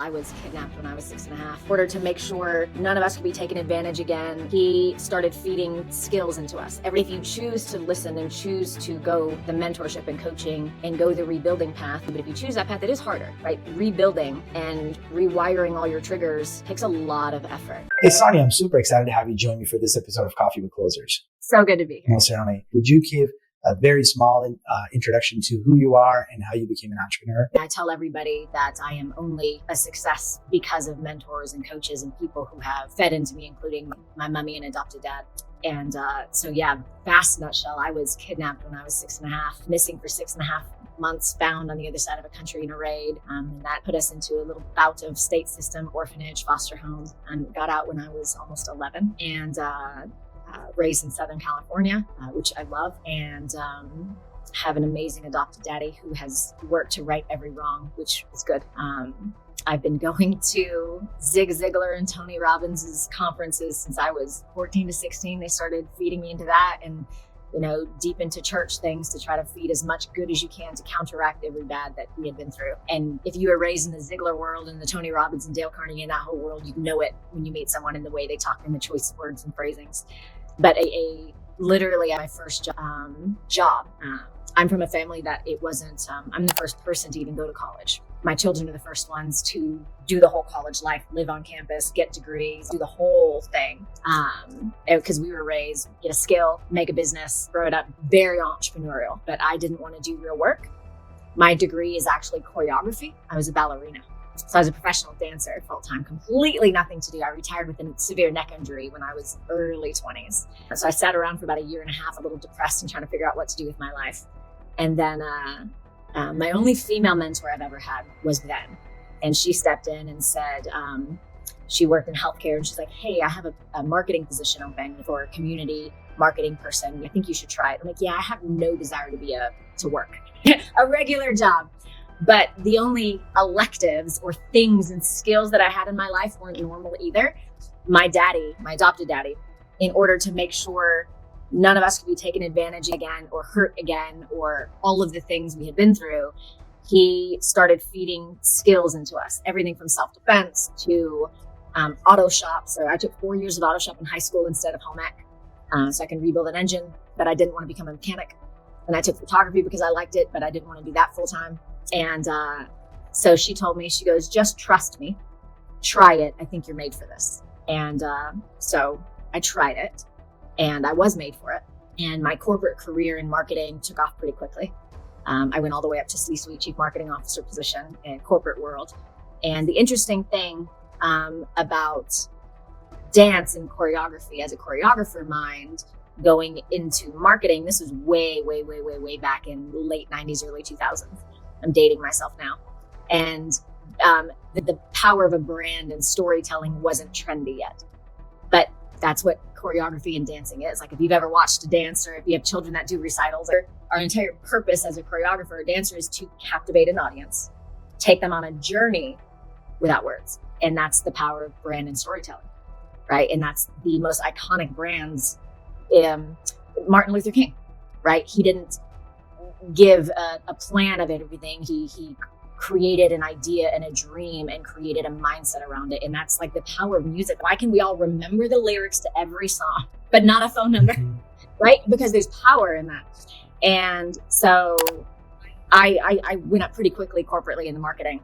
I was kidnapped when I was 6.5. In order to make sure none of us could be taken advantage again, he started feeding skills into us. If you choose to listen and choose to go the mentorship and coaching and go the rebuilding path, but if you choose that path, it is harder, right? Rebuilding and rewiring all your triggers takes a lot of effort. Hey, Sonya, I'm super excited to have you join me for this episode of Coffee with Closers. So good to be here. Most certainly. Would you give a very small introduction to who you are and how you became an entrepreneur? I tell everybody that I am only a success because of mentors and coaches and people who have fed into me, including my mommy and adopted dad. And fast nutshell, I was kidnapped when I was 6.5, missing for 6.5 months, found on the other side of a country in a raid. And that put us into a little bout of state system, orphanage, foster home, and got out when I was almost 11. And raised in Southern California, which I love, and have an amazing adopted daddy who has worked to right every wrong, which is good. I've been going to Zig Ziglar and Tony Robbins' conferences since I was 14 to 16. They started feeding me into that, and deep into church things to try to feed as much good as you can to counteract every bad that we had been through. And if you were raised in the Ziglar world and the Tony Robbins and Dale Carnegie and that whole world, you know it when you meet someone in the way they talk in the choice of words and phrasings. But literally my first job. I'm from a family that it wasn't, I'm the first person to even go to college. My children are the first ones to do the whole college life, live on campus, get degrees, do the whole thing. Because we were raised, get a skill, make a business, grow it up, very entrepreneurial. But I didn't want to do real work. My degree is actually choreography. I was a ballerina. So I was a professional dancer full-time, completely nothing to do. I retired with a severe neck injury when I was early 20s. So I sat around for about 1.5 years, a little depressed and trying to figure out what to do with my life. And then my only female mentor I've ever had was then. And she stepped in and said, she worked in healthcare, and she's like, hey, I have a marketing position open for a community marketing person. I think you should try it. I'm like, yeah, I have no desire to work a regular job. But the only electives or things and skills that I had in my life weren't normal either. My daddy, my adopted daddy, in order to make sure none of us could be taken advantage again or hurt again or all of the things we had been through, he started feeding skills into us. Everything from self-defense to auto shop. So I took 4 years of auto shop in high school instead of home ec. So I can rebuild an engine, but I didn't want to become a mechanic. And I took photography because I liked it, but I didn't want to do that full time. And so she told me, she goes, just trust me, try it. I think you're made for this. And so I tried it and I was made for it. And my corporate career in marketing took off pretty quickly. I went all the way up to C-suite chief marketing officer position in corporate world. And the interesting thing about dance and choreography as a choreographer mind going into marketing, this was way back in the late 90s, early 2000s. I'm dating myself now. And the power of a brand and storytelling wasn't trendy yet. But that's what choreography and dancing is. Like if you've ever watched a dance or if you have children that do recitals, our entire purpose as a choreographer or dancer is to captivate an audience, take them on a journey without words. And that's the power of brand and storytelling, right? And that's the most iconic brands. Martin Luther King, right? He didn't give a plan of everything. He created an idea and a dream and created a mindset around it. And that's like the power of music. Why can we all remember the lyrics to every song, but not a phone number, right? Because there's power in that. And so I went up pretty quickly corporately in the marketing.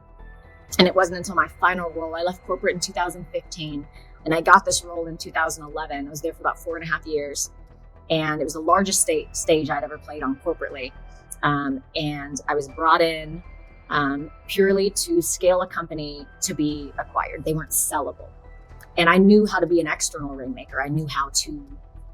And it wasn't until my final role, I left corporate in 2015 and I got this role in 2011. I was there for about 4.5 years. And it was the largest stage I'd ever played on corporately. And I was brought in purely to scale a company to be acquired. They weren't sellable. And I knew how to be an external rainmaker. I knew how to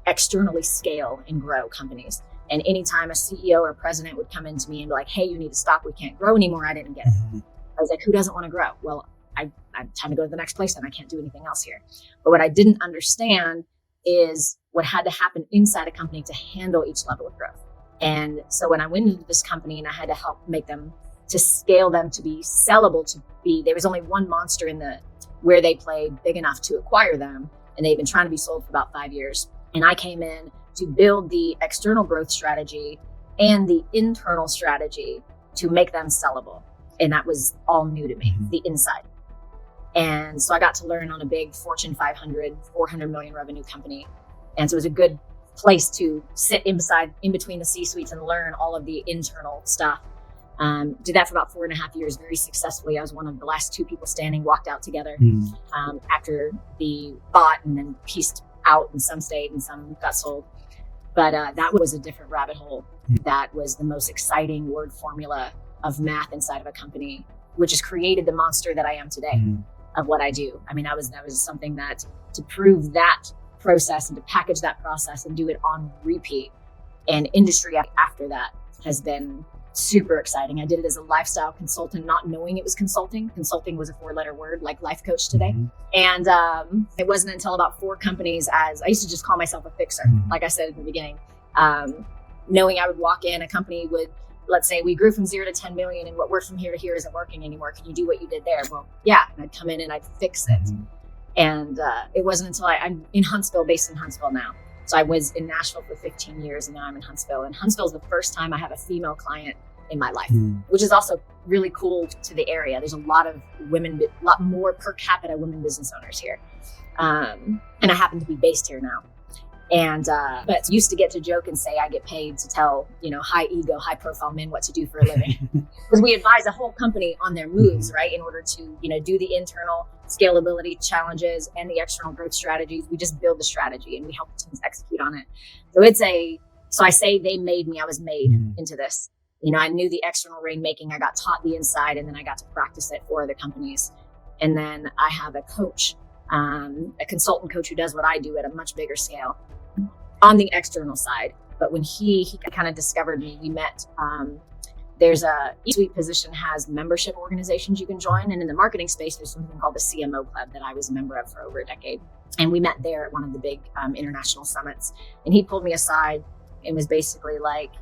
externally scale and grow companies. And anytime a CEO or president would come into me and be like, hey, you need to stop, we can't grow anymore, I didn't get it. I was like, who doesn't want to grow? Well, I'm time to go to the next place and I can't do anything else here. But what I didn't understand is what had to happen inside a company to handle each level of growth. And so when I went into this company and I had to help make them, to scale them to be sellable, there was only one monster where they played big enough to acquire them. And they've been trying to be sold for about 5 years. And I came in to build the external growth strategy and the internal strategy to make them sellable. And that was all new to me, the inside. And so I got to learn on a big Fortune 500, 400 million revenue company. And so it was a good place to sit in between the C-suites and learn all of the internal stuff. Did that for about 4.5 years very successfully. I was one of the last 2 people standing, walked out together after the bought and then pieced out, and some stayed and some got sold. But that was a different rabbit hole. That was the most exciting word formula of math inside of a company, which has created the monster that I am today of what I do. I mean, that was something that, to prove that process and to package that process and do it on repeat and industry after that has been super exciting. I did it as a lifestyle consultant, not knowing it was consulting. Consulting was a 4-letter word, like life coach today. And it wasn't until about 4 companies, as I used to just call myself a fixer, like I said at the beginning, knowing I would walk in, a company would, let's say we grew from 0 to 10 million and what worked from here to here isn't working anymore. Can you do what you did there? Well, yeah. And I'd come in and I'd fix it. And it wasn't until I'm in Huntsville, based in Huntsville now. So I was in Nashville for 15 years and now I'm in Huntsville. And Huntsville is the first time I have a female client in my life, which is also really cool to the area. There's a lot of women, a lot more per capita women business owners here. And I happen to be based here now. And, but used to get to joke and say I get paid to tell, high ego, high profile men what to do for a living. Because we advise a whole company on their moves, right? In order to, do the internal scalability challenges and the external growth strategies. We just build the strategy and we help teams execute on it. So I say they made me, I was made into this. I knew the external rainmaking, I got taught the inside, and then I got to practice it for other companies. And then I have a coach, a consultant coach who does what I do at a much bigger scale on the external side. But when he kind of discovered me, we met, there's each suite position has membership organizations you can join. And in the marketing space, there's something called the CMO Club that I was a member of for over a decade. And we met there at one of the big international summits. And he pulled me aside and was basically like,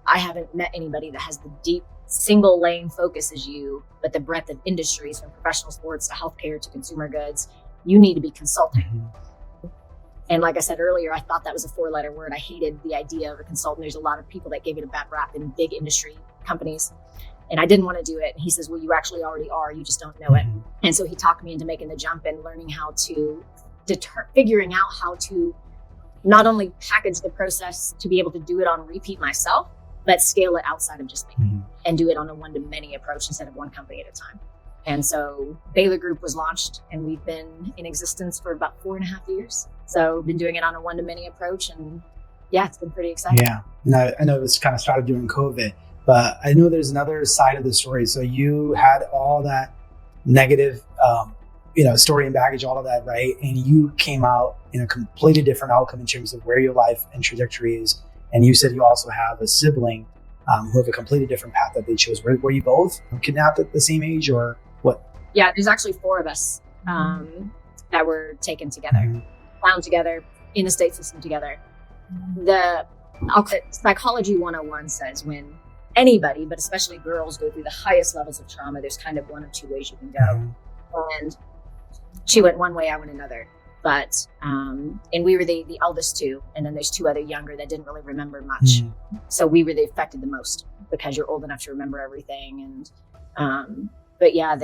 I haven't met anybody that has the deep single lane focus as you, but the breadth of industries from professional sports to healthcare to consumer goods. You need to be consulting. And like I said earlier, I thought that was a 4-letter word. I hated the idea of a consultant. There's a lot of people that gave it a bad rap in big industry companies. And I didn't want to do it. And he says, well, you actually already are. You just don't know it. And so he talked me into making the jump and learning how to figuring out how to not only package the process to be able to do it on repeat myself, but scale it outside of just me and do it on a one-to-many approach instead of one company at a time. And so Baylor Group was launched and we've been in existence for about 4.5 years. So been doing it on a one-to-many approach, and yeah, it's been pretty exciting. Yeah, no, I know this kind of started during COVID, but I know there's another side of the story. So you had all that negative, story and baggage, all of that, right? And you came out in a completely different outcome in terms of where your life and trajectory is. And you said you also have a sibling who have a completely different path that they chose. Were you both kidnapped at the same age or what? Yeah, there's actually 4 of us that were taken together, found together in the state system together. Psychology 101 says when anybody, but especially girls, go through the highest levels of trauma, there's kind of one of 2 ways you can go. And she went one way, I went another. But, and we were the eldest 2, and then there's 2 other younger that didn't really remember much. So we were affected the most because you're old enough to remember everything. And, but yeah,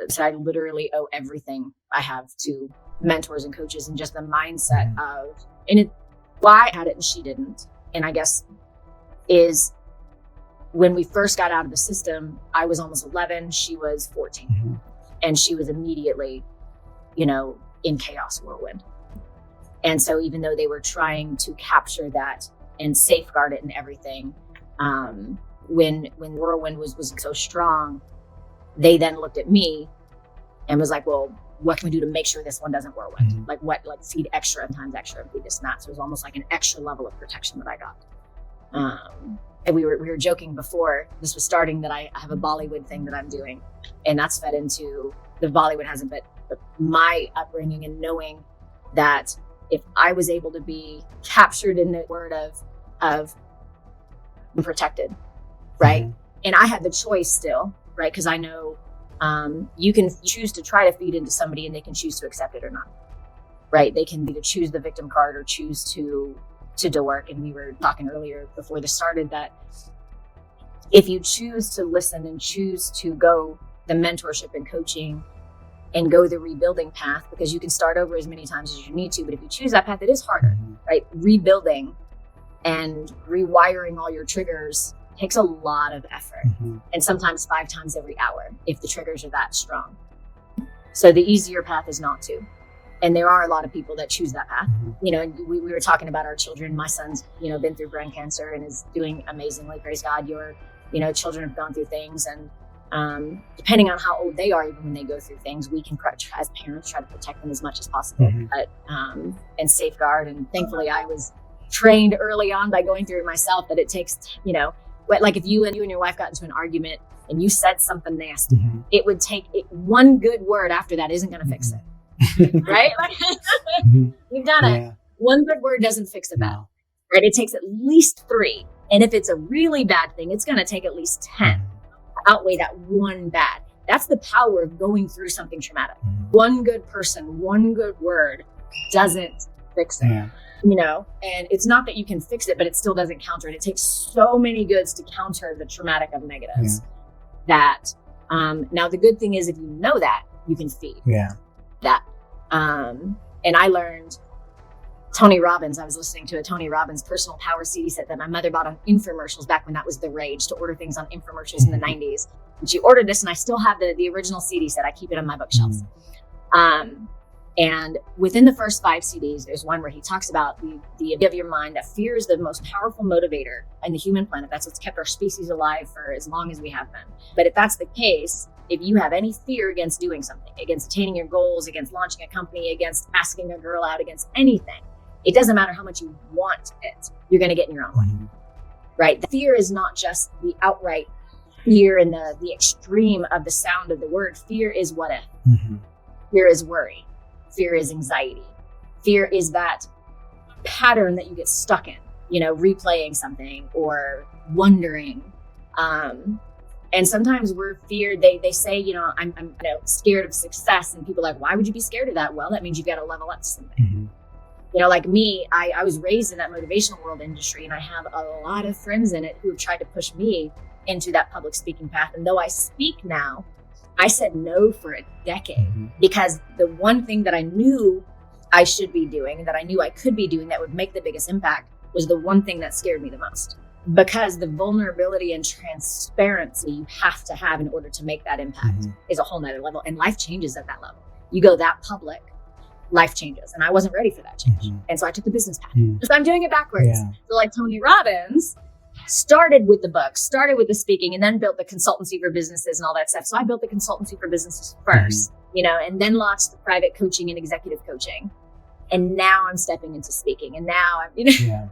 so I literally owe everything I have to mentors and coaches and just the mindset of, why I had it and she didn't. And I guess is when we first got out of the system, I was almost 11, she was 14. And she was immediately, in chaos whirlwind. And so even though they were trying to capture that and safeguard it and everything, when whirlwind was so strong, they then looked at me and was like, well, what can we do to make sure this one doesn't whirlwind? Like feed extra and times extra and feed this and that. So it was almost like an extra level of protection that I got. And we were joking before this was starting that I have a Bollywood thing that I'm doing, and that's fed into the Bollywood hasn't, but my upbringing and knowing that if I was able to be captured in the word of protected, right? And I had the choice still, right? Because I know you can choose to try to feed into somebody and they can choose to accept it or not, right? They can either choose the victim card or choose to do work. And we were talking earlier before this started that if you choose to listen and choose to go the mentorship and coaching and go the rebuilding path, because you can start over as many times as you need to. But if you choose that path, it is harder, right? Rebuilding and rewiring all your triggers takes a lot of effort, and sometimes 5 times every hour if the triggers are that strong. So the easier path is not to. And there are a lot of people that choose that path. You know, we were talking about our children. My son's, you know, been through brain cancer and is doing amazingly. Praise God. Your, you know, children have gone through things, and depending on how old they are, even when they go through things, we can, as parents, try to protect them as much as possible, but, and safeguard. And thankfully, I was trained early on by going through it myself that it takes, you know, like if you and your wife got into an argument and you said something nasty, it would take one good word after that isn't going to fix it. Right? Like, you've done it. One good word doesn't fix a bad, right? It takes at least 3. And if it's a really bad thing, it's going to take at least 10 to outweigh that one bad. That's the power of going through something traumatic. One good person, one good word doesn't fix it, you know? And it's not that you can fix it, but it still doesn't counter it. It takes so many goods to counter the traumatic of negatives that, now the good thing is if you know that, you can feed that. And I learned Tony Robbins. I was listening to a Tony Robbins personal power CD set that my mother bought on infomercials back when that was the rage, to order things on infomercials in the 90s. And she ordered this, and I still have the original CD set. I keep it on my bookshelves. And within the first 5 CDs, there's one where he talks about the idea of your mind, that fear is the most powerful motivator in the human planet. That's what's kept our species alive for as long as we have been. But if that's the case, if you have any fear against doing something, against attaining your goals, against launching a company, against asking a girl out, against anything, it doesn't matter how much you want it, you're going to get in your own way, right? The fear is not just the outright fear and the extreme of the sound of the word. Fear is what if. Fear is worry. Fear is anxiety. Fear is that pattern that you get stuck in, you know, replaying something or wondering. And sometimes we're feared. They say, you know, I'm you know, scared of success. And people are like, why would you be scared of that? Well, that means you've got to level up to something. You know, like me, I was raised in that motivational world industry, and I have a lot of friends in it who have tried to push me into that public speaking path. And though I speak now, I said no for a decade because the one thing that I knew I should be doing and that I knew I could be doing that would make the biggest impact was the one thing that scared me the most. Because the vulnerability and transparency you have to have in order to make that impact is a whole nother level. And life changes at that level. You go that public, life changes. And I wasn't ready for that change. And so I took the business path. So I'm doing it backwards. So like Tony Robbins started with the books, started with the speaking, and then built the consultancy for businesses and all that stuff. So I built the consultancy for businesses first, you know, and then launched the private coaching and executive coaching. And now I'm stepping into speaking, and now I'm, you know,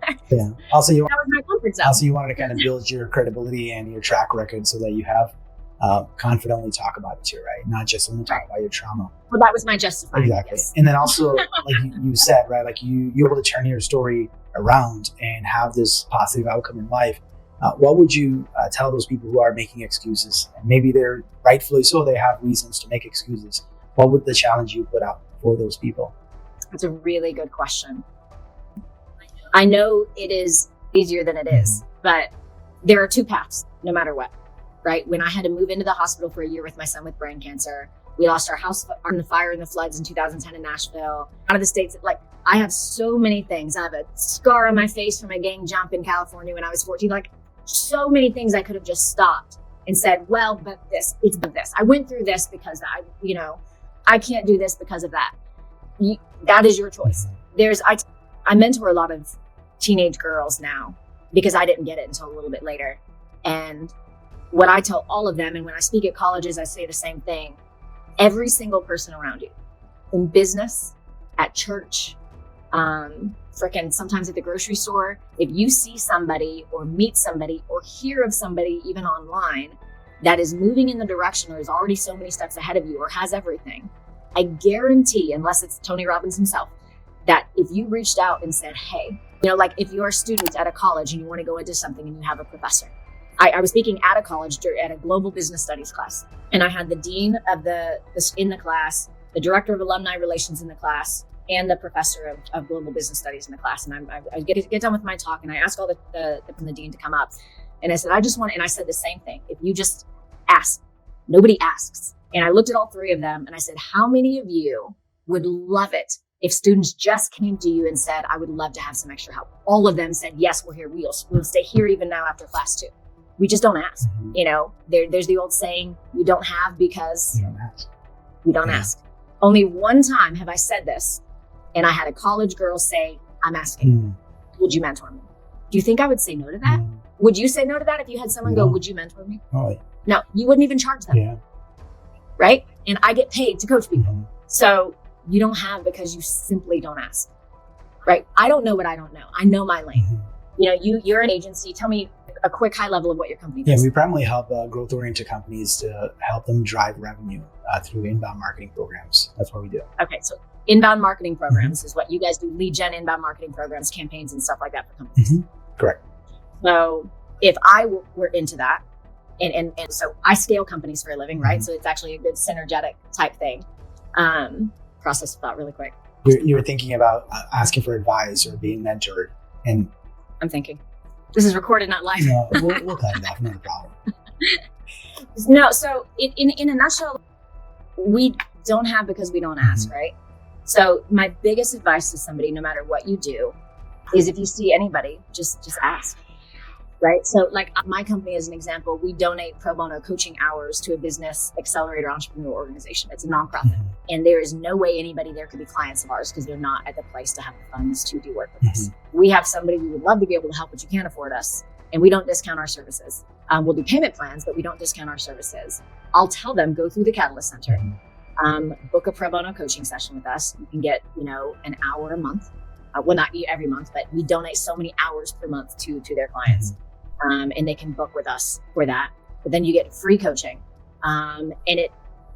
Also, that was my comfort zone. Also, you wanted to kind of build your credibility and your track record so that you have confidently talk about it too, right? Not just only talk about your trauma. Well, that was my justifying. Exactly. And then also, like you said, right, like you're able to turn your story around and have this positive outcome in life. What would you tell those people who are making excuses? And maybe they're rightfully so, they have reasons to make excuses. What would the challenge you put out for those people? It's a really good question. I know it is easier than it is, but there are 2 paths, no matter what, right? When I had to move into the hospital for a year with my son with brain cancer, we lost our house in the fire and the floods in 2010 in Nashville. Out of the States, like I have so many things. I have a scar on my face from a gang jump in California when I was 14. Like so many things I could have just stopped and said, well, but it's this. I went through this because I can't do this because of that. That is your choice. I mentor a lot of teenage girls now because I didn't get it until a little bit later. And what I tell all of them, and when I speak at colleges, I say the same thing. Every single person around you, in business, at church, sometimes at the grocery store, if you see somebody or meet somebody or hear of somebody even online that is moving in the direction or is already so many steps ahead of you or has everything, I guarantee, unless it's Tony Robbins himself, that if you reached out and said, hey, you know, like if you're a student at a college and you want to go into something and you have a professor. I was speaking at a college at a global business studies class, and I had the dean of in the class, the director of alumni relations in the class, and the professor of global business studies in the class. And I get done with my talk, and I asked all the dean to come up, and I said, and I said the same thing. If you just ask, nobody asks. And I looked at all three of them and I said, how many of you would love it if students just came to you and said, I would love to have some extra help? All of them said, yes, we're here. We'll stay here even now after class 2. We just don't ask. There's the old saying, you don't have because You don't ask. we don't ask. Only one time have I said this, and I had a college girl say, I'm asking, would you mentor me? Do you think I would say no to that? Would you say no to that if you had someone go, would you mentor me? Oh, No, you wouldn't even charge them. yeah. Right? And I get paid to coach people. So you don't have because you simply don't ask. Right? I don't know what I don't know. I know my lane. You're an agency. Tell me a quick high level of what your company does. Yeah, we primarily help growth-oriented companies to help them drive revenue through inbound marketing programs. That's what we do. Okay, so inbound marketing programs is what you guys do. Lead gen, inbound marketing programs, campaigns, and stuff like that for companies. Correct. So if I were into that, and so I scale companies for a living, right? So it's actually a good synergetic type thing. Process thought really quick. You were thinking about asking for advice or being mentored, and I'm thinking. This is recorded, not live. no, we'll cut it off. Not a problem. No, so in a nutshell, we don't have because we don't ask, right? So my biggest advice to somebody, no matter what you do, is if you see anybody, just ask, right? So like my company, as an example, we donate pro bono coaching hours to a business accelerator entrepreneur organization. It's a nonprofit. And there is no way anybody there could be clients of ours because they're not at the place to have the funds to do work with us. We have somebody we would love to be able to help, but you can't afford us. And we don't discount our services. We'll do payment plans, but we don't discount our services. I'll tell them, go through the Catalyst Center, book a pro bono coaching session with us. You can get, an hour a month. Well, not every month, but we donate so many hours per month to their clients. And they can book with us for that. But then you get free coaching. And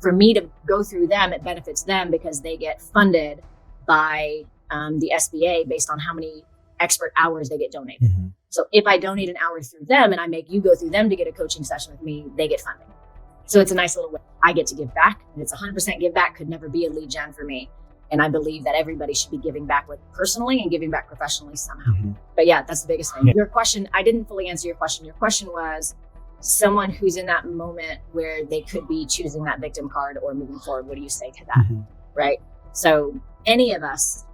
for me to go through them, it benefits them because they get funded by the SBA based on how many expert hours they get donated. So if I donate an hour through them and I make you go through them to get a coaching session with me, they get funding. So it's a nice little way. I get to give back, and it's 100% give back. Could never be a lead gen for me. And I believe that everybody should be giving back personally and giving back professionally somehow. But yeah, that's the biggest thing. Your question, I didn't fully answer your question. Your question was someone who's in that moment where they could be choosing that victim card or moving forward. What do you say to that? Right? So any of us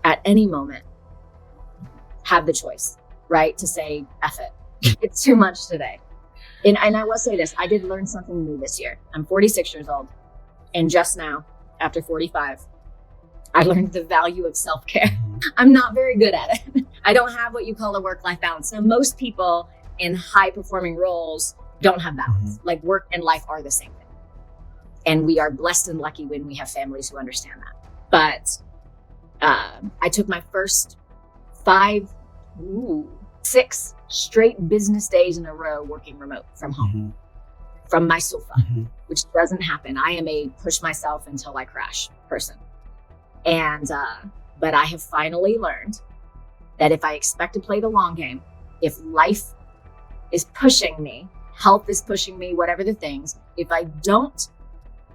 at any moment have the choice, right? To say, F it. It's too much today. And I will say this, I did learn something new this year. I'm 46 years old. And just now, after 45, I learned the value of self-care. I'm not very good at it. I don't have what you call a work-life balance. Now, most people in high-performing roles don't have balance. Like work and life are the same thing. And we are blessed and lucky when we have families who understand that. But I took my first 6 straight business days in a row working remote from home, from my sofa, which doesn't happen. I am a push myself until I crash person. And, but I have finally learned that if I expect to play the long game, if life is pushing me, health is pushing me, whatever the things, if I don't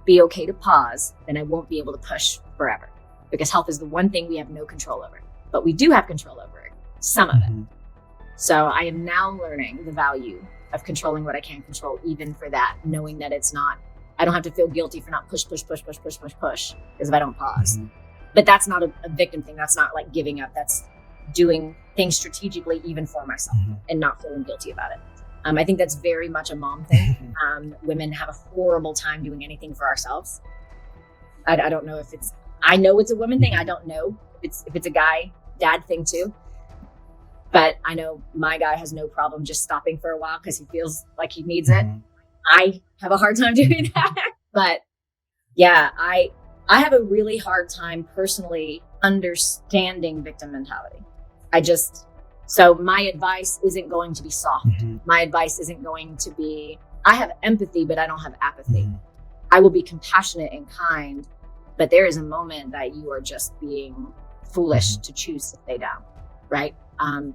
be okay to pause, then I won't be able to push forever, because health is the one thing we have no control over, but we do have control over it, some of it. So I am now learning the value of controlling what I can control, even for that, knowing that it's not, I don't have to feel guilty for not push, because if I don't pause. But that's not a victim thing. That's not like giving up. That's doing things strategically, even for myself, and not feeling guilty about it. I think that's very much a mom thing. Women have a horrible time doing anything for ourselves. I don't know if it's, I know it's a woman thing. I don't know if it's a guy, dad thing too. But I know my guy has no problem just stopping for a while because he feels like he needs it. I have a hard time doing that. But yeah, I have a really hard time personally understanding victim mentality. So my advice isn't going to be soft. My advice isn't going to be, I have empathy, but I don't have apathy. I will be compassionate and kind, but there is a moment that you are just being foolish to choose to stay down, right?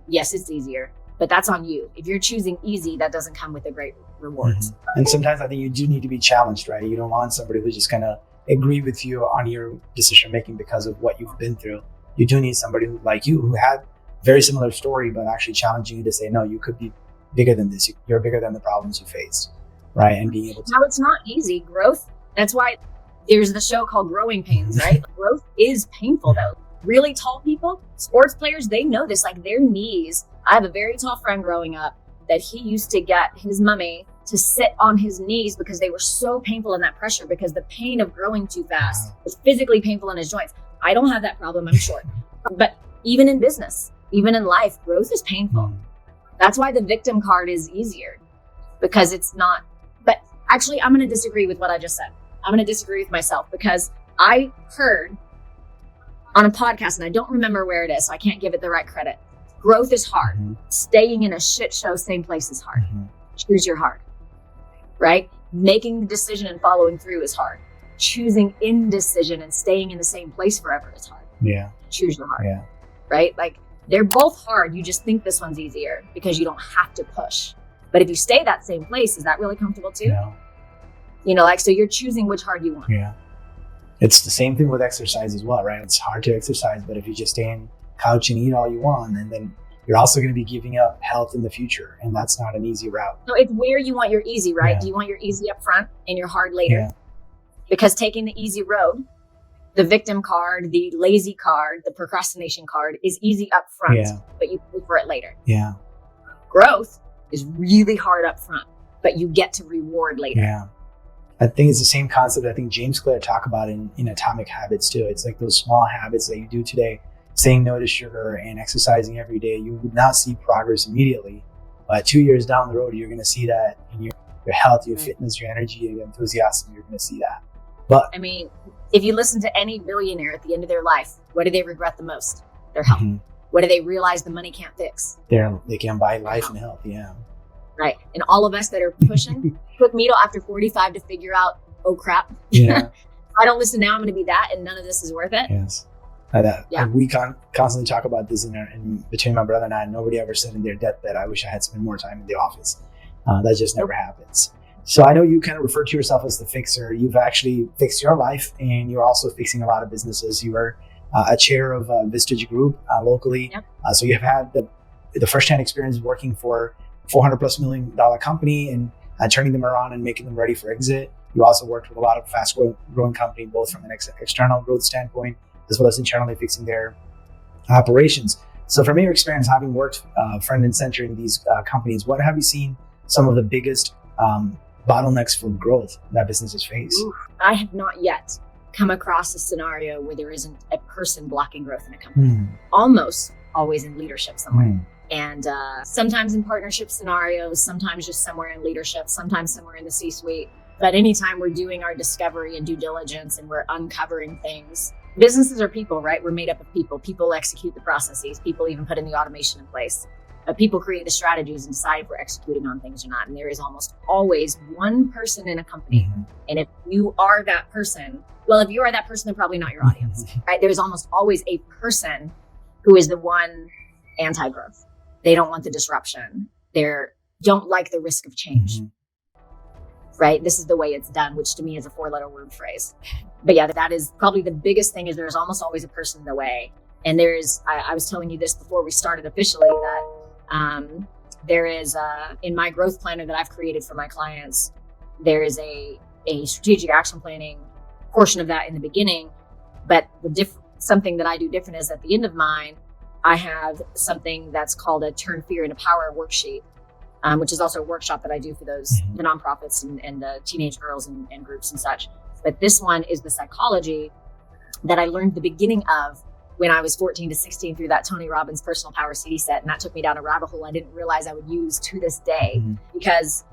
Yes, it's easier, but that's on you. If you're choosing easy, that doesn't come with a great rewards. And sometimes I think you do need to be challenged, right? You don't want somebody who's just gonna agree with you on your decision making because of what you've been through. You do need somebody like you who had very similar story, but actually challenging you to say, no, you could be bigger than this. You're bigger than the problems you faced, right? And being able to. No, it's not easy. Growth That's why there's the show called Growing Pains, right? Growth is painful though. Really tall people, sports players, they know this, like their knees. I have a very tall friend growing up that he used to get his mommy to sit on his knees because they were so painful in that pressure, because the pain of growing too fast was physically painful in his joints. I don't have that problem, I'm short. But even in business, even in life, growth is painful. That's why the victim card is easier, because it's not. But actually, I'm going to disagree with what I just said. I'm going to disagree with myself, because I heard on a podcast, and I don't remember where it is, so I can't give it the right credit. Growth is hard. Staying in a shit show, same place is hard. Choose your hard, right? Making the decision and following through is hard. Choosing indecision and staying in the same place forever is hard. Yeah. Choose your hard, Yeah. right? Like they're both hard. You just think this one's easier because you don't have to push. But if you stay that same place, is that really comfortable too? No. You know, like, so you're choosing which hard you want. Yeah. It's the same thing with exercise as well, right? It's hard to exercise, but if you just stay in couch and eat all you want, and then you're also going to be giving up health in the future, and that's not an easy route. So it's where you want your easy, right? Yeah. Do you want your easy up front and your hard later? Yeah. Because taking the easy road, the victim card, the lazy card, the procrastination card is easy up front, but you pay for it later. Yeah. Growth is really hard up front, but you get to reward later. Yeah. I think it's the same concept I think James Clear talked about in Atomic Habits too. It's like those small habits that you do today, saying no to sugar and exercising every day. You would not see progress immediately, but 2 years down the road, you're going to see that in your health, your fitness, your energy, your enthusiasm. You're going to see that. But I mean, if you listen to any billionaire at the end of their life, what do they regret the most? Their health. What do they realize the money can't fix? they can buy life and health. Yeah. Right. And all of us that are pushing, took me till after 45 to figure out, oh crap. Yeah. If I don't listen now, I'm going to be that, and none of this is worth it. Yes. We constantly talk about this in between my brother and I. Nobody ever said in their deathbed, I wish I had spent more time in the office. That just never happens. So I know you kind of refer to yourself as the fixer. You've actually fixed your life, and you're also fixing a lot of businesses. You are a chair of Vistage Group locally. Yep. So you've had the first-hand experience working for $400+ million company and turning them around and making them ready for exit. You also worked with a lot of fast-growing companies, both from an external growth standpoint as well as internally fixing their operations. So from your experience, having worked front and center in these companies, what have you seen some of the biggest bottlenecks for growth that businesses face? I have not yet come across a scenario where there isn't a person blocking growth in a company. Almost always in leadership somewhere. And sometimes in partnership scenarios, sometimes just somewhere in leadership, sometimes somewhere in the C-suite. But anytime we're doing our discovery and due diligence and we're uncovering things, businesses are people, right? We're made up of people. People execute the processes. People even put in the automation in place. People create the strategies and decide if we're executing on things or not. And there is almost always one person in a company. And if you are that person, well, if you are that person, they're probably not your audience, right? There's almost always a person who is the one anti-growth. They don't want the disruption. They don't like the risk of change, right? This is the way it's done, which to me is a 4-letter word phrase. But yeah, that is probably the biggest thing, is there's almost always a person in the way. And I was telling you this before we started officially, that there is in my growth planner that I've created for my clients, there is a strategic action planning portion of that in the beginning. But something that I do different is at the end of mine, I have something that's called a Turn Fear into Power worksheet, which is also a workshop that I do for those the nonprofits and the teenage girls and groups and such. But this one is the psychology that I learned the beginning of when I was 14 to 16 through that Tony Robbins personal power CD set. And that took me down a rabbit hole I didn't realize I would use to this day. Because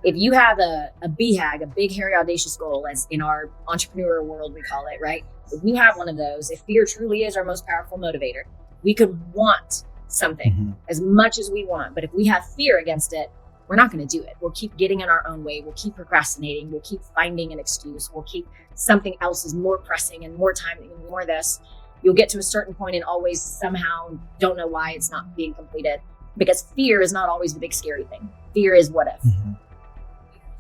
if you have a BHAG, a big, hairy, audacious goal, as in our entrepreneur world, we call it, right? If you have one of those, if fear truly is our most powerful motivator, we could want something as much as we want. But if we have fear against it, we're not going to do it. We'll keep getting in our own way. We'll keep procrastinating. We'll keep finding an excuse. We'll keep something else is more pressing and more time and more this. You'll get to a certain point and always somehow don't know why it's not being completed, because fear is not always the big scary thing. Fear is what if.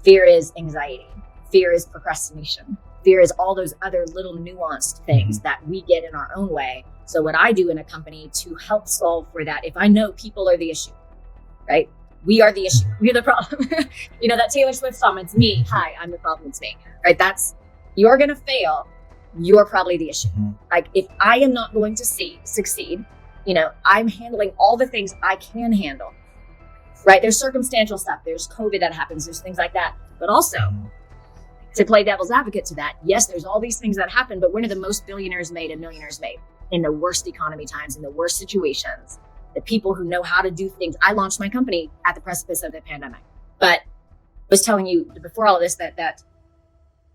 Fear is anxiety. Fear is procrastination. Fear is all those other little nuanced things that we get in our own way. So what I do in a company to help solve for that, if I know people are the issue, right? We are the issue. We're the problem. You know, that Taylor Swift song, it's me. Hi, I'm the problem, it's me. Right? That's you're going to fail, you're probably the issue. Like if I am not going to succeed, I'm handling all the things I can handle, right? There's circumstantial stuff. There's COVID that happens. There's things like that. But also to play devil's advocate to that, yes, there's all these things that happen, but when are the most billionaires made and millionaires made? In the worst economy times, in the worst situations, the people who know how to do things. I launched my company at the precipice of the pandemic, but I was telling you before all of this that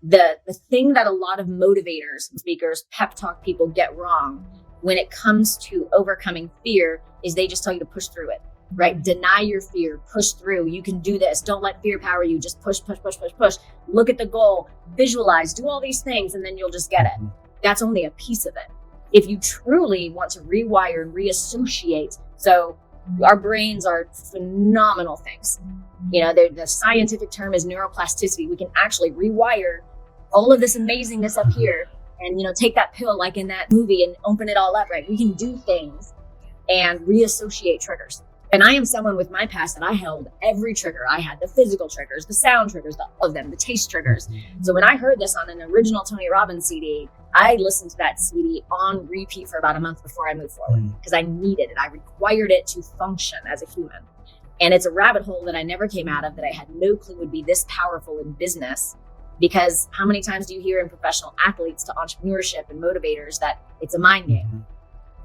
the thing that a lot of motivators, speakers, pep talk people get wrong when it comes to overcoming fear is they just tell you to push through it, right? Deny your fear, push through. You can do this. Don't let fear power you. Just push. Look at the goal, visualize, do all these things, and then you'll just get it. That's only a piece of it. If you truly want to rewire and reassociate, so our brains are phenomenal things. The scientific term is neuroplasticity. We can actually rewire all of this amazingness up here and, take that pill like in that movie and open it all up, right? We can do things and reassociate triggers. And I am someone with my past that I held every trigger. I had the physical triggers, the sound triggers, all of them, the taste triggers. So when I heard this on an original Tony Robbins CD, I listened to that CD on repeat for about a month before I moved forward because I needed it. I required it to function as a human. And it's a rabbit hole that I never came out of that I had no clue would be this powerful in business, because how many times do you hear in professional athletes to entrepreneurship and motivators that it's a mind game?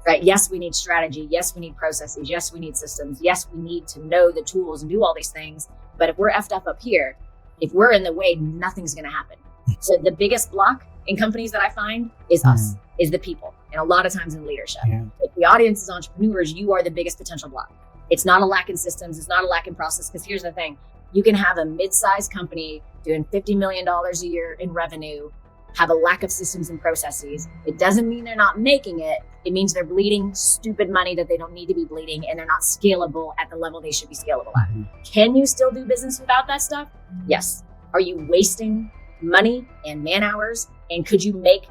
Right? Yes, we need strategy. Yes, we need processes. Yes, we need systems. Yes, we need to know the tools and do all these things. But if we're effed up here, if we're in the way, nothing's going to happen. So the biggest block in companies that I find is us, is the people. And a lot of times in leadership. If the audience is entrepreneurs, you are the biggest potential block. It's not a lack in systems. It's not a lack in process. Because here's the thing. You can have a mid-sized company doing $50 million a year in revenue, have a lack of systems and processes. It doesn't mean they're not making it. It means they're bleeding stupid money that they don't need to be bleeding, and they're not scalable at the level they should be scalable at. Can you still do business without that stuff? Yes. Are you wasting money and man hours? And could you make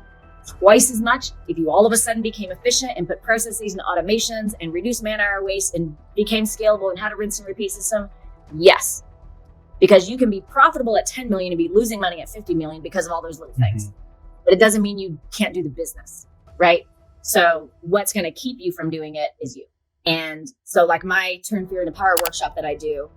twice as much if you all of a sudden became efficient and put processes and automations and reduced man hour waste and became scalable and had a rinse and repeat system? Yes. Because you can be profitable at 10 million and be losing money at 50 million because of all those little things. But it doesn't mean you can't do the business, right? So what's going to keep you from doing it is you. And so like my Turn Fear into Power workshop that I do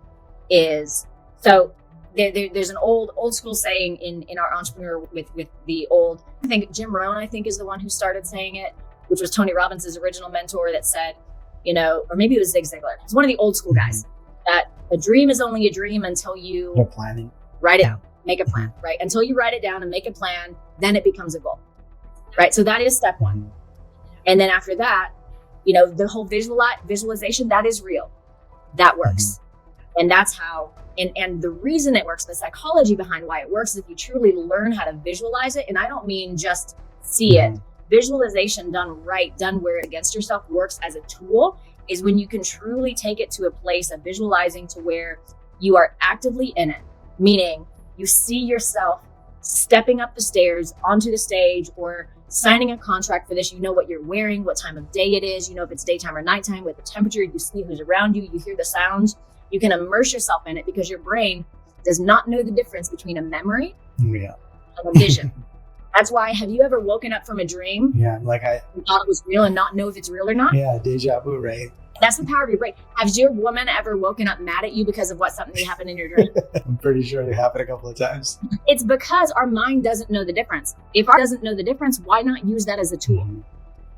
is, so there's an old school saying in our entrepreneur with the old, I think Jim Rohn, is the one who started saying it, which was Tony Robbins' original mentor that said, or maybe it was Zig Ziglar. It's one of the old school guys that a dream is only a dream until you write it down, make a plan, right? Until you write it down and make a plan, then it becomes a goal, right? So that is step one. And then after that, the whole visualization, that is real. That works. And that's how, and the reason it works, the psychology behind why it works is if you truly learn how to visualize it, and I don't mean just see it. Visualization done right, done where against yourself works as a tool, is when you can truly take it to a place of visualizing to where you are actively in it, meaning you see yourself stepping up the stairs onto the stage or signing a contract for this. You know what you're wearing, what time of day it is, if it's daytime or nighttime, with the temperature, you see who's around you, you hear the sounds. You can immerse yourself in it because your brain does not know the difference between a memory and a vision. That's why, have you ever woken up from a dream? Yeah, I thought it was real and not know if it's real or not? Yeah, deja vu, right? That's the power of your brain. Has your woman ever woken up mad at you because of something happened in your dream? I'm pretty sure it happened a couple of times. It's because our mind doesn't know the difference. If our doesn't know the difference, why not use that as a tool?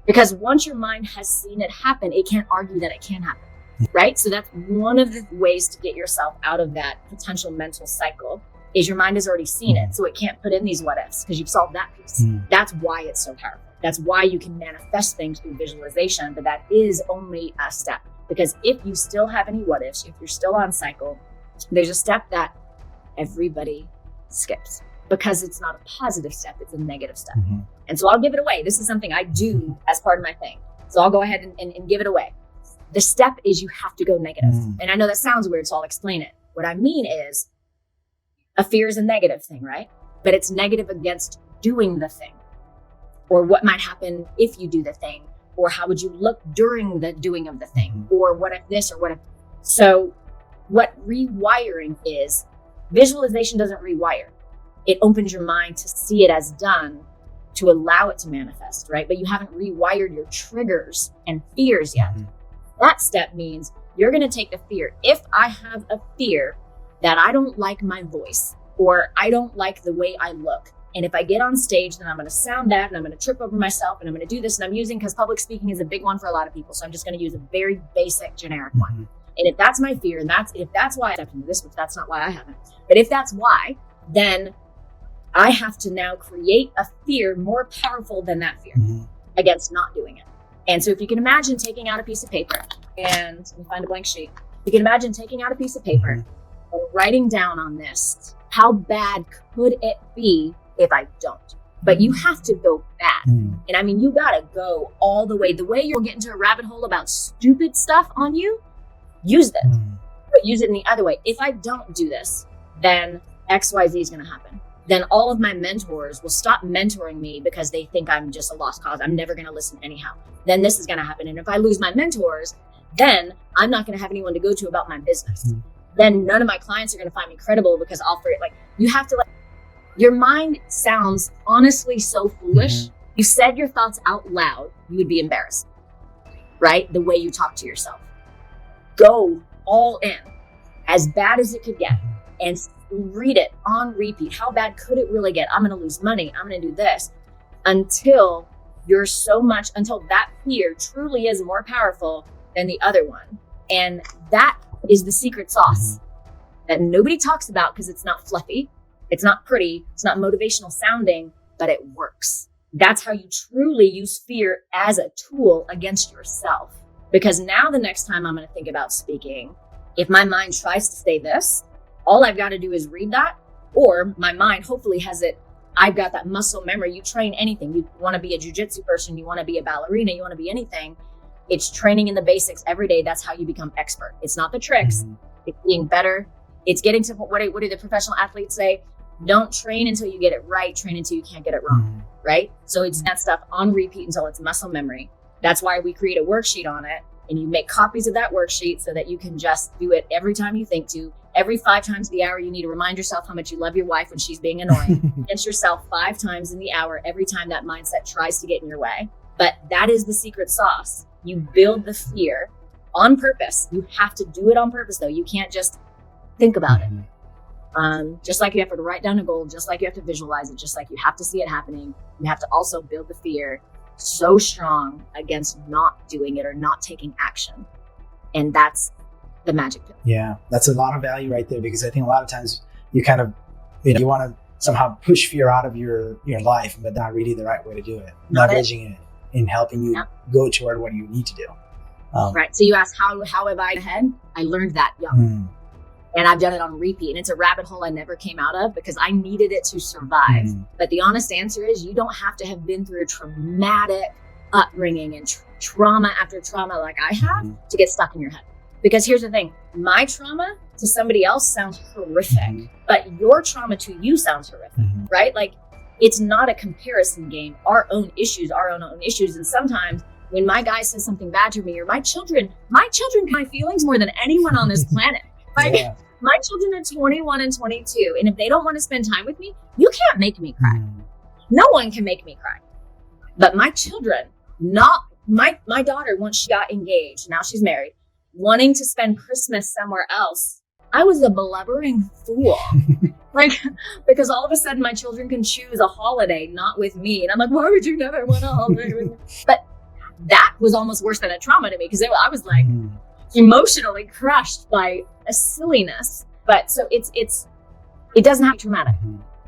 Because once your mind has seen it happen, it can't argue that it can happen, right? So that's one of the ways to get yourself out of that potential mental cycle, is your mind has already seen it. So it can't put in these what ifs because you've solved that piece. That's why it's so powerful. That's why you can manifest things through visualization, but that is only a step. Because if you still have any what ifs, if you're still on cycle, there's a step that everybody skips because it's not a positive step, it's a negative step. And so I'll give it away. This is something I do as part of my thing. So I'll go ahead and give it away. The step is you have to go negative. And I know that sounds weird, so I'll explain it. What I mean is, a fear is a negative thing, right? But it's negative against doing the thing, or what might happen if you do the thing, or how would you look during the doing of the thing, or what if this, or what if. So what rewiring is, visualization doesn't rewire. it opens your mind to see it as done, to allow it to manifest, right? But you haven't rewired your triggers and fears yet. That step means you're going to take the fear. If I have a fear that I don't like my voice, or I don't like the way I look, and if I get on stage, then I'm going to sound bad and I'm going to trip over myself and I'm going to do this. And I'm using, because public speaking is a big one for a lot of people. So I'm just going to use a very basic generic one. And if that's my fear, and if that's why I stepped into this, which that's not why I haven't, but if that's why, then I have to now create a fear more powerful than that fear against not doing it. And so if you can imagine taking out a piece of paper, and let me find a blank sheet. You can imagine taking out a piece of paper and writing down on this, how bad could it be if I don't? But you have to go bad. And I mean, you gotta go all the way. The way you'll get into a rabbit hole about stupid stuff on you, use it, but use it in the other way. If I don't do this, then XYZ is gonna happen. Then all of my mentors will stop mentoring me because they think I'm just a lost cause. I'm never going to listen anyhow. Then this is going to happen. And if I lose my mentors, then I'm not going to have anyone to go to about my business. Then none of my clients are going to find me credible because I'll forget. Like, you have to, your mind sounds honestly so foolish. You said your thoughts out loud, you would be embarrassed, right? The way you talk to yourself. Go all in, as bad as it could get, and read it on repeat. How bad could it really get? I'm going to lose money. I'm going to do this, until that fear truly is more powerful than the other one. And that is the secret sauce that nobody talks about, because it's not fluffy. It's not pretty. It's not motivational sounding, but it works. That's how you truly use fear as a tool against yourself. Because now the next time I'm going to think about speaking, if my mind tries to say this, all I've got to do is read that, or my mind hopefully has it. I've got that muscle memory. You train anything. You want to be a jujitsu person. You want to be a ballerina. You want to be anything. It's training in the basics every day. That's how you become expert. It's not the tricks. It's being better. It's getting to what do the professional athletes say? Don't train until you get it right. Train until you can't get it wrong. Right? So it's that stuff on repeat until it's muscle memory. That's why we create a worksheet on it, and you make copies of that worksheet so that you can just do it every time you think to. Every 5 times the hour, you need to remind yourself how much you love your wife when she's being annoying. Against yourself 5 times in the hour, every time that mindset tries to get in your way. But that is the secret sauce. You build the fear on purpose. You have to do it on purpose, though. You can't just think about it. Just like you have to write down a goal, just like you have to visualize it, just like you have to see it happening, you have to also build the fear so strong against not doing it or not taking action. And that's the magic pill. Yeah, that's a lot of value right there, because I think a lot of times you kind of, you want to somehow push fear out of your life, but not really the right way to do it. Leveraging it in helping you go toward what you need to do. Right. So you asked, how have I ahead? I learned that young. And I've done it on repeat. And it's a rabbit hole I never came out of because I needed it to survive. But the honest answer is, you don't have to have been through a traumatic upbringing and trauma after trauma like I have to get stuck in your head. Because here's the thing, my trauma to somebody else sounds horrific, but your trauma to you sounds horrific, right? Like, it's not a comparison game. Our own issues are our own issues. And sometimes when my guy says something bad to me, or my children my feelings more than anyone on this planet. Like, my children are 21 and 22. And if they don't want to spend time with me, you can't make me cry. No one can make me cry. But my children, not my daughter, once she got engaged, now she's married, wanting to spend Christmas somewhere else, I was a blubbering fool. Like, because all of a sudden my children can choose a holiday, not with me. And I'm like, why would you never want a holiday with me? But that was almost worse than a trauma to me, because I was like emotionally crushed by a silliness. But so it doesn't have to be traumatic.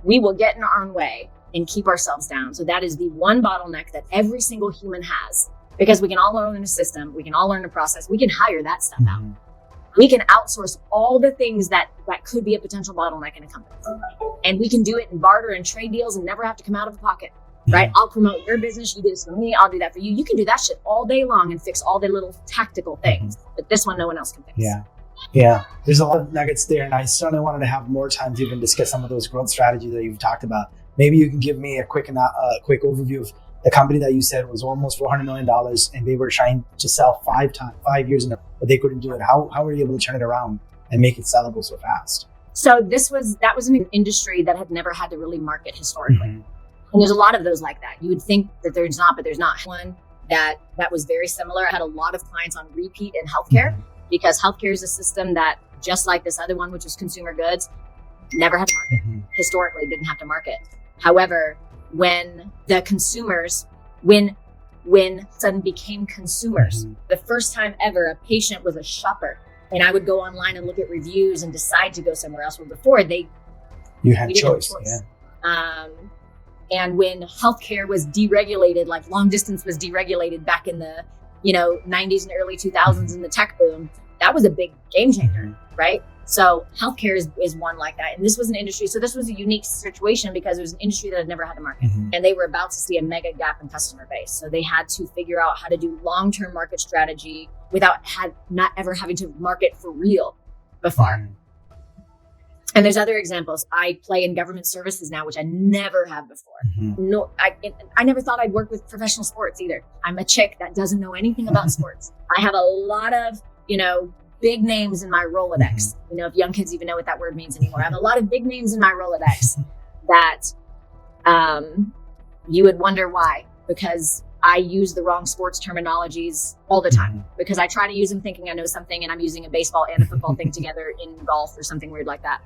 We will get in our own way and keep ourselves down. So that is the one bottleneck that every single human has. Because we can all learn a system, we can all learn a process, we can hire that stuff out. We can outsource all the things that could be a potential bottleneck in a company. And we can do it in barter and trade deals and never have to come out of the pocket, right? I'll promote your business, you do this for me, I'll do that for you. You can do that shit all day long and fix all the little tactical things. But this one, no one else can fix. Yeah. There's a lot of nuggets there. And I certainly wanted to have more time to even discuss some of those growth strategies that you've talked about. Maybe you can give me a quick overview of the company that you said was almost $400 million, and they were trying to sell 5 years in a row, but they couldn't do it. How were you able to turn it around and make it sellable so fast? So that was an industry that had never had to really market historically. And there's a lot of those like that. You would think that there's not, but there's not. One that was very similar. I had a lot of clients on repeat in healthcare because healthcare is a system that, just like this other one, which was consumer goods, never had to market. Historically, didn't have to market. However, when the consumers, when sudden became consumers, the first time ever a patient was a shopper, and I would go online and look at reviews and decide to go somewhere else. Where before you had choice. Yeah. And when healthcare was deregulated, like long distance was deregulated back in the 90s and early 2000s in the tech boom, that was a big game changer, right? So healthcare is one like that. And this was an industry. So this was a unique situation because it was an industry that had never had to market. And they were about to see a mega gap in customer base. So they had to figure out how to do long-term market strategy without not ever having to market for real before. And there's other examples. I play in government services now, which I never have before. No, I never thought I'd work with professional sports either. I'm a chick that doesn't know anything about sports. I have a lot of, big names in my Rolodex. If young kids even know what that word means anymore. I have a lot of big names in my Rolodex that you would wonder why, because I use the wrong sports terminologies all the time because I try to use them thinking I know something and I'm using a baseball and a football thing together in golf or something weird like that.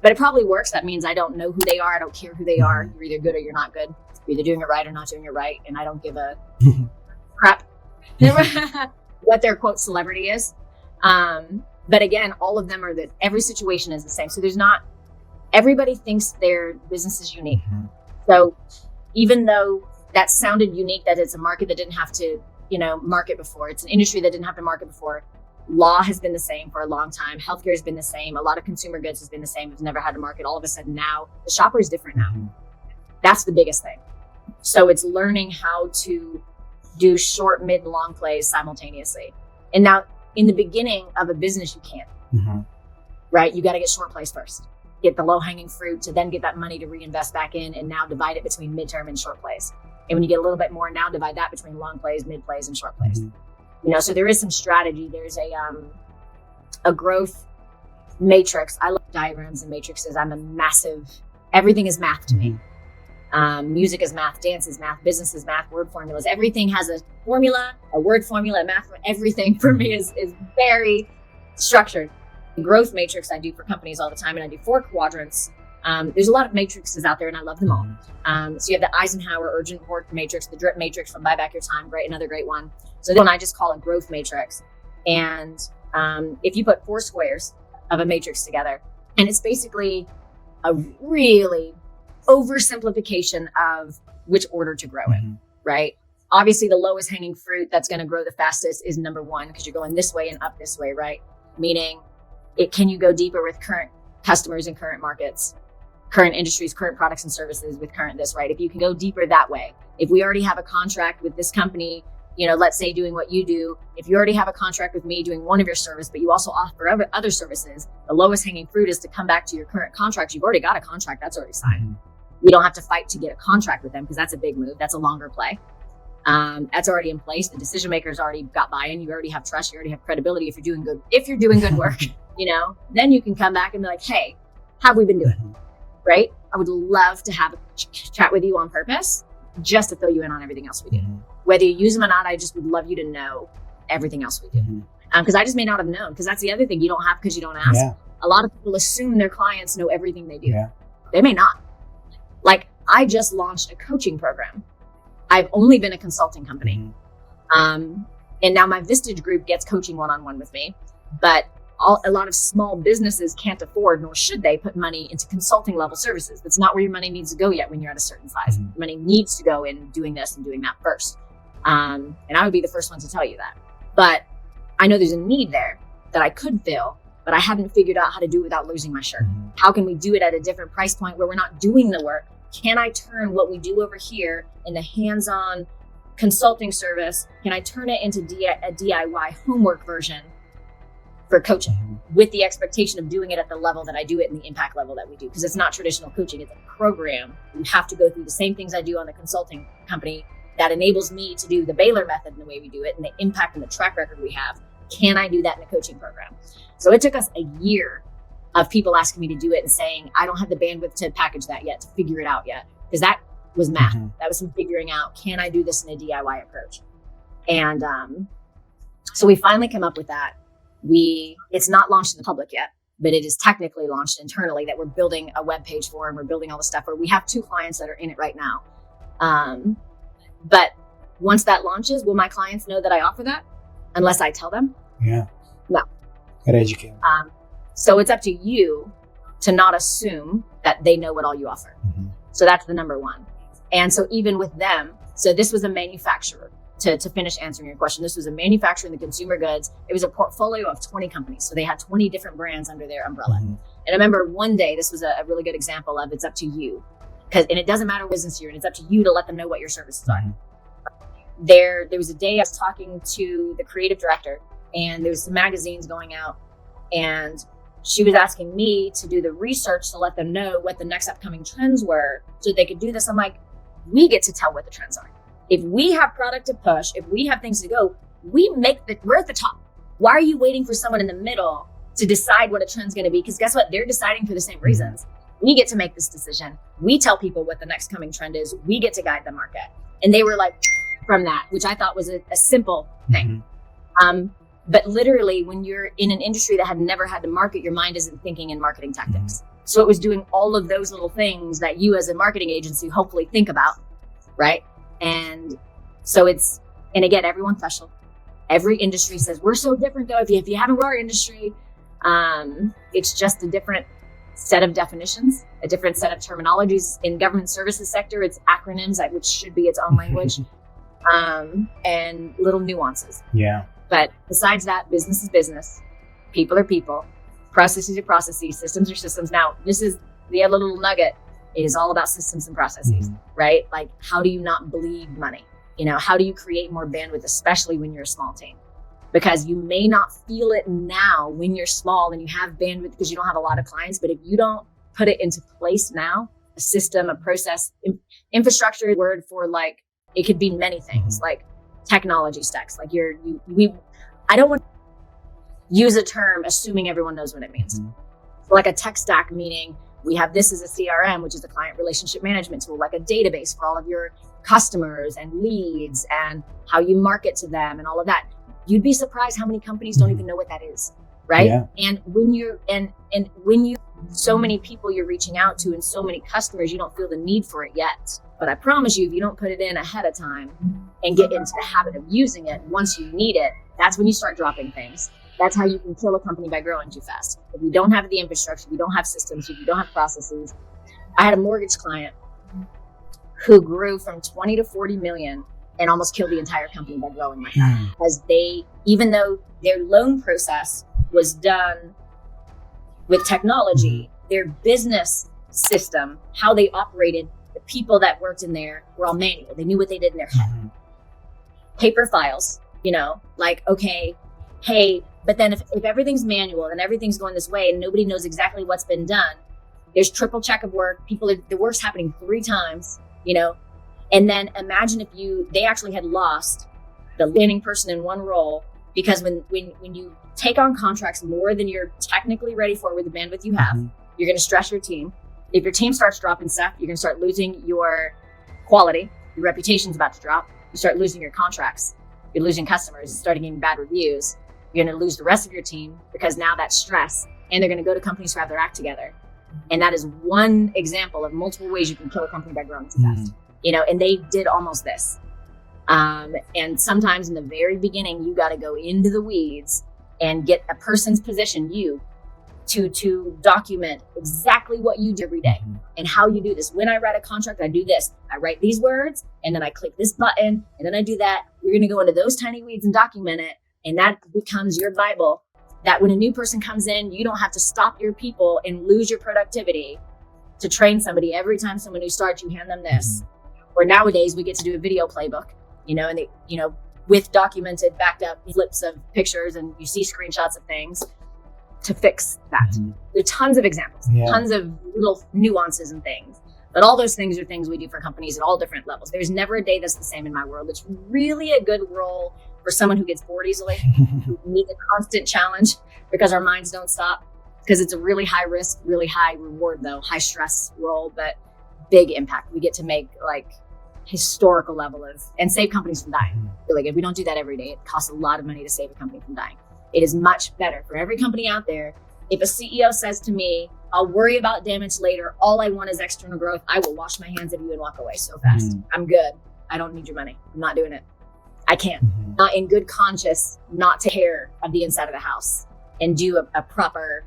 But it probably works. That means I don't know who they are. I don't care who they are. You're either good or you're not good. You're either doing it right or not doing it right. And I don't give a crap what their quote celebrity is. But again, all of them are that every situation is the same. So everybody thinks their business is unique. So even though that sounded unique, that it's a market that didn't have to, market before, it's an industry that didn't have to market before. Law has been the same for a long time. Healthcare has been the same. A lot of consumer goods has been the same. It's never had to market. All of a sudden now the shopper is different now. That's the biggest thing. So it's learning how to do short, mid, and long plays simultaneously. And now in the beginning of a business, you can't, right? You got to get short plays first, get the low hanging fruit to then get that money to reinvest back in and now divide it between midterm and short plays. And when you get a little bit more, now divide that between long plays, mid plays, and short plays. So there is some strategy. There's a growth matrix. I love diagrams and matrices. Everything is math to me. Music is math, dance is math, business is math, word formulas. Everything has a formula, a word formula, a math. Everything for me is very structured. The growth matrix I do for companies all the time, and I do 4 quadrants. There's a lot of matrices out there, and I love them all. So you have the Eisenhower urgent work matrix, the drip matrix from Buy Back Your Time, another great one. So then I just call it growth matrix. And if you put 4 squares of a matrix together, and it's basically a really oversimplification of which order to grow in, right? Obviously, the lowest hanging fruit that's going to grow the fastest is number 1, because you're going this way and up this way, right? Meaning, can you go deeper with current customers in current markets, current industries, current products and services with current this, right? If you can go deeper that way, if we already have a contract with this company, let's say doing what you do, if you already have a contract with me doing one of your service, but you also offer other services, the lowest hanging fruit is to come back to your current contract. You've already got a contract that's already signed. You don't have to fight to get a contract with them because that's a big move. That's a longer play. That's already in place. The decision makers already got buy-in. You already have trust. You already have credibility. If you're doing good work, then you can come back and be like, hey, how have we been doing? Right? I would love to have a chat with you on purpose just to fill you in on everything else we do. Whether you use them or not, I just would love you to know everything else we do. Because I just may not have known, because that's the other thing you don't have because you don't ask. A lot of people assume their clients know everything they do. They may not. Like, I just launched a coaching program. I've only been a consulting company. And now my Vistage group gets coaching one-on-one with me, but a lot of small businesses can't afford, nor should they, put money into consulting level services. That's not where your money needs to go yet when you're at a certain size. Money needs to go in doing this and doing that first. And I would be the first one to tell you that. But I know there's a need there that I could fill, but I haven't figured out how to do it without losing my shirt. How can we do it at a different price point where we're not doing the work? Can I turn what we do over here in the hands-on consulting service, can I turn it into a DIY homework version for coaching with the expectation of doing it at the level that I do it and the impact level that we do? Because it's not traditional coaching, it's a program. You have to go through the same things I do on the consulting company that enables me to do the Baylor method and the way we do it and the impact and the track record we have. Can I do that in a coaching program? So it took us a year of people asking me to do it and saying, I don't have the bandwidth to package that yet, to figure it out yet. Because that was math. That was some figuring out, can I do this in a DIY approach? And so we finally come up with that. It's not launched in the public yet, but it is technically launched internally, that we're building a web page for, and we're building all the stuff, where we have 2 clients that are in it right now. But once that launches, will my clients know that I offer that unless I tell them? Yeah. No. Gotta educate them. So it's up to you to not assume that they know what all you offer. So that's the number one. And so even with them, so this was a manufacturer, to finish answering your question. This was a manufacturer in the consumer goods. It was a portfolio of 20 companies. So they had 20 different brands under their umbrella. And I remember one day, this was a really good example of, it's up to you. And it doesn't matter what business you're in, it's up to you to let them know what your services are. There was a day I was talking to the creative director, and there was some magazines going out, and she was asking me to do the research to let them know what the next upcoming trends were so they could do this. I'm like, we get to tell what the trends are. If we have product to push, if we have things to go, we're at the top. Why are you waiting for someone in the middle to decide what a trend's going to be? Because guess what? They're deciding for the same reasons. We get to make this decision. We tell people what the next coming trend is. We get to guide the market. And they were like, from that, which I thought was a simple thing. But literally, when you're in an industry that had never had to market, your mind isn't thinking in marketing tactics. So it was doing all of those little things that you as a marketing agency hopefully think about, right? And so and again, everyone's special. Every industry says, we're so different though. If you haven't worked our industry, it's just a different set of definitions, a different set of terminologies. In government services sector, it's acronyms, which should be its own language, and little nuances. Yeah. But besides that, business is business. People are people. Processes are processes. Systems are systems. Now, this is the other little nugget. It is all about systems and processes, right? Like, how do you not bleed money? How do you create more bandwidth, especially when you're a small team? Because you may not feel it now when you're small and you have bandwidth because you don't have a lot of clients. But if you don't put it into place now, a system, a process, infrastructure, word for, like, it could be many things, like technology stacks. Like I don't want to use a term assuming everyone knows what it means. Like a tech stack, meaning we have this as a CRM, which is a client relationship management tool, like a database for all of your customers and leads and how you market to them and all of that. You'd be surprised how many companies don't even know what that is, right? Yeah. And when you're and when you so many people you're reaching out to and so many customers, you don't feel the need for it yet. But I promise you, if you don't put it in ahead of time and get into the habit of using it, once you need it, that's when you start dropping things. That's how you can kill a company by growing too fast. If you don't have the infrastructure, if you don't have systems, if you don't have processes. I had a mortgage client who grew from 20 to 40 million and almost killed the entire company by growing like that. Because even though their loan process was done with technology, their business system, how they operated, the people that worked in there were all manual. They knew what they did in their head. Paper files, like, okay, hey, but then if everything's manual and everything's going this way and nobody knows exactly what's been done, there's triple check of work. The work's happening 3 times, and then imagine if they actually had lost the landing person in one role, because when you take on contracts more than you're technically ready for with the bandwidth you have, you're going to stress your team. If your team starts dropping stuff, you're going to start losing your quality. Your reputation's about to drop. You start losing your contracts. You're losing customers, starting getting bad reviews. You're going to lose the rest of your team because now that's stress, and they're going to go to companies who have their act together. And that is one example of multiple ways you can kill a company by growing too fast. And they did almost this. And sometimes in the very beginning, you got to go into the weeds and get a person's position, to document exactly what you do every day and how you do this. When I write a contract, I do this. I write these words, and then I click this button, and then I do that. We're going to go into those tiny weeds and document it. And that becomes your Bible, that when a new person comes in, you don't have to stop your people and lose your productivity to train somebody. Every time someone new starts, you hand them this. Or nowadays, we get to do a video playbook, and they, with documented, backed up flips of pictures, and you see screenshots of things to fix that. There are tons of examples, tons of little nuances and things. But all those things are things we do for companies at all different levels. There's never a day that's the same in my world. It's really a good role for someone who gets bored easily, who needs a constant challenge because our minds don't stop. because it's a really high risk, really high reward though, high stress role, but big impact. We get to make like historical level of, and save companies from dying. Really good. We don't do that every day. It costs a lot of money to save a company from dying. It is much better for every company out there. If a CEO says to me, I'll worry about damage later, all I want is external growth, I will wash my hands of you and walk away so fast. I'm good. I don't need your money. I'm not doing it. I can't. Not in good conscience, not to care of the inside of the house and do a proper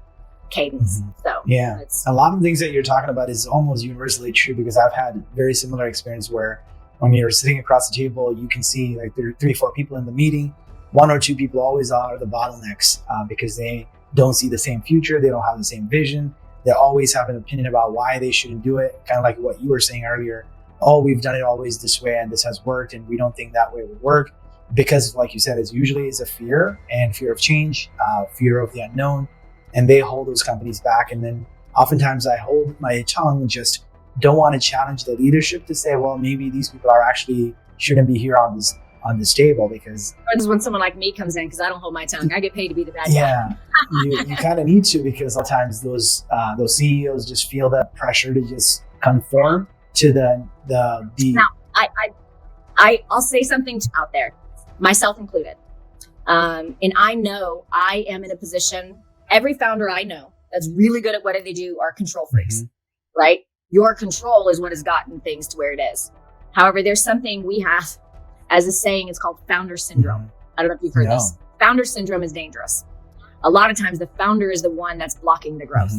cadence. So yeah, a lot of things that you're talking about is almost universally true, because I've had very similar experience where when you're sitting across the table, you can see like there are 3-4 people in the meeting. 1 or 2 people always are the bottlenecks because they don't see the same future. They don't have the same vision. They always have an opinion about why they shouldn't do it. Kind of like what you were saying earlier. Oh, we've done it always this way and this has worked and we don't think that way would work. Because like you said, it's usually a fear and fear of change, fear of the unknown. And they hold those companies back. And then oftentimes I hold my tongue, just don't want to challenge the leadership to say, well, maybe these people are actually shouldn't be here on this table, because it's when someone like me comes in, because I don't hold my tongue. I get paid to be the bad guy. Yeah, you kind of need to, because sometimes those CEOs just feel that pressure to just conform to the. Now, I'll say something out there, myself included, and I know I am in a position. Every founder I know that's really good at what they do are control freaks, right? Your control is what has gotten things to where it is. However, there's something we have as a saying, it's called founder syndrome. I don't know if you've heard this. Founder syndrome is dangerous. A lot of times the founder is the one that's blocking the growth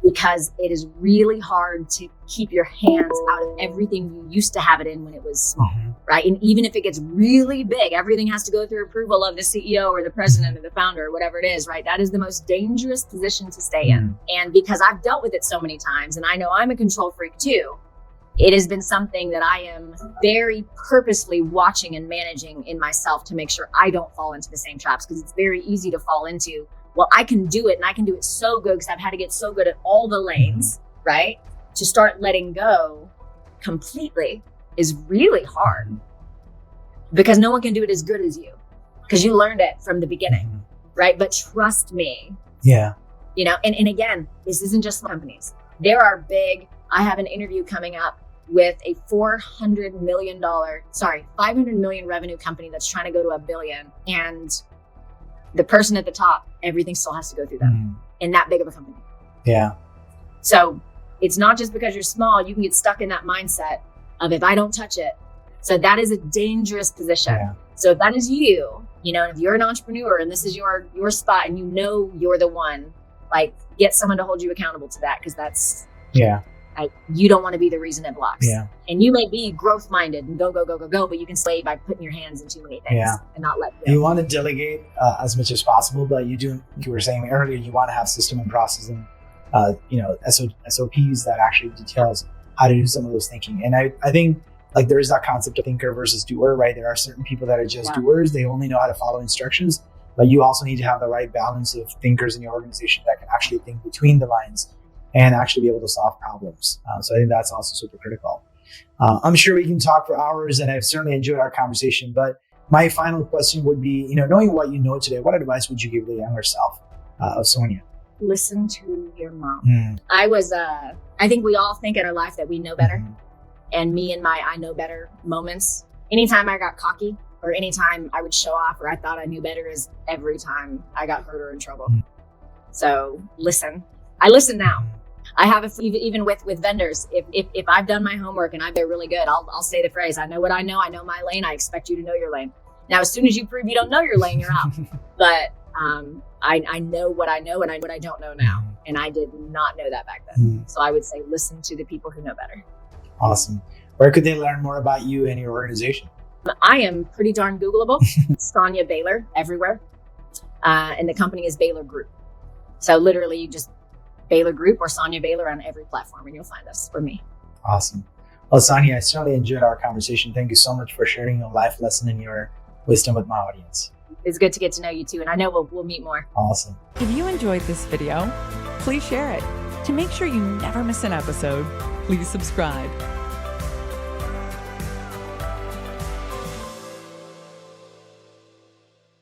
because it is really hard to keep your hands out of everything you used to have it in when it was small, right? And even if it gets really big, everything has to go through approval of the CEO or the president or the founder or whatever it is, right? That is the most dangerous position to stay in. And because I've dealt with it so many times, and I know I'm a control freak too, it has been something that I am very purposely watching and managing in myself to make sure I don't fall into the same traps, because it's very easy to fall into, well, I can do it and I can do it so good because I've had to get so good at all the lanes, right? To start letting go completely is really hard, because no one can do it as good as you, because you learned it from the beginning, right? But trust me, and again, this isn't just companies. There are I have an interview coming up with a $500 million revenue company that's trying to go to $1 billion. And the person at the top, everything still has to go through them in that big of a company. Yeah. So it's not just because you're small, you can get stuck in that mindset of, if I don't touch it. So that is a dangerous position. Yeah. So if that is you, if you're an entrepreneur and this is your spot and you're the one, like, get someone to hold you accountable to that, because that's, you don't want to be the reason it blocks. Yeah. And you may be growth minded and go, but you can slay by putting your hands in too many things and not let go. You want to delegate as much as possible, but you were saying earlier, you want to have system and process and, SOPs that actually details how to do some of those thinking. And I think like there is that concept of thinker versus doer, right? There are certain people that are just doers. They only know how to follow instructions, but you also need to have the right balance of thinkers in your organization that can actually think between the lines and actually be able to solve problems. So I think that's also super critical. I'm sure we can talk for hours, and I've certainly enjoyed our conversation, but my final question would be, knowing what you know today, what advice would you give the younger self of Sonya? Listen to your mom. I think we all think in our life that we know better. And me and my I know better moments, anytime I got cocky or anytime I would show off or I thought I knew better, is every time I got hurt or in trouble. So listen. I listen now. I have even with vendors. If I've done my homework and they're really good, I'll say the phrase, I know what I know my lane. I expect you to know your lane. Now, as soon as you prove you don't know your lane, you're out. But I know what I know and what I don't know now. And I did not know that back then. So I would say, listen to the people who know better. Awesome. Where could they learn more about you and your organization? I am pretty darn Googleable. Sonya Baylor everywhere. And the company is Baylor Group. So literally you just Baylor Group or Sonya Baylor on every platform and you'll find us or me. Awesome. Well, Sonya, I certainly enjoyed our conversation. Thank you so much for sharing your life lesson and your wisdom with my audience. It's good to get to know you too. And I know we'll meet more. Awesome. If you enjoyed this video, please share it. To make sure you never miss an episode, please subscribe.